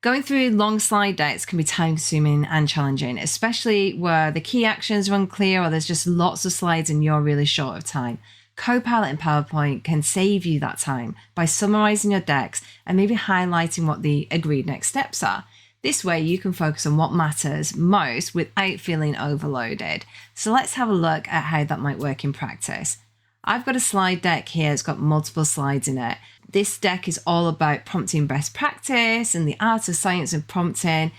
Going through long slide decks can be time-consuming and challenging, especially where the key actions are unclear or there's just lots of slides and you're really short of time. Copilot and PowerPoint can save you that time by summarizing your decks and maybe highlighting what the agreed next steps are. This way you can focus on what matters most without feeling overloaded. So let's have a look at how that might work in practice. I've got a slide deck here, it's got multiple slides in it. This deck is all about prompting best practice and the art of science of prompting.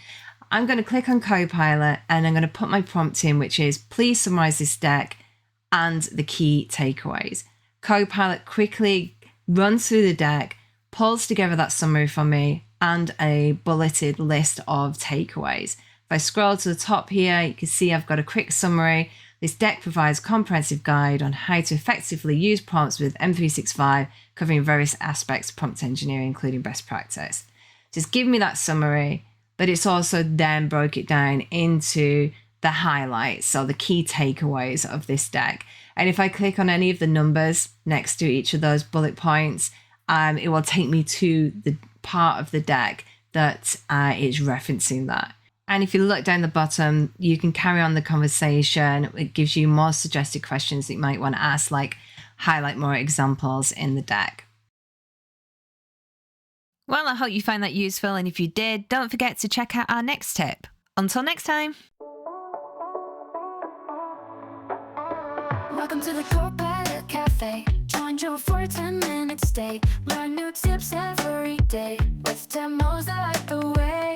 I'm going to click on Copilot and I'm going to put my prompt in, which is please summarize this deck and the key takeaways. Copilot quickly runs through the deck, pulls together that summary for me and a bulleted list of takeaways. If I scroll to the top here, you can see I've got a quick summary. This deck provides a comprehensive guide on how to effectively use prompts with M365, covering various aspects of prompt engineering, including best practice. Just give me that summary, but it's also then broke it down into the highlights, so the key takeaways of this deck. And if I click on any of the numbers next to each of those bullet points, it will take me to the part of the deck that is referencing that. And if you look down the bottom, you can carry on the conversation. It gives you more suggested questions that you might want to ask, like highlight more examples in the deck. Well, I hope you found that useful. And if you did, don't forget to check out our next tip. Until next time. Welcome to the Copilot Cafe. Join Joe for a 10-minute stay. Learn new tips every day with demos that light the way.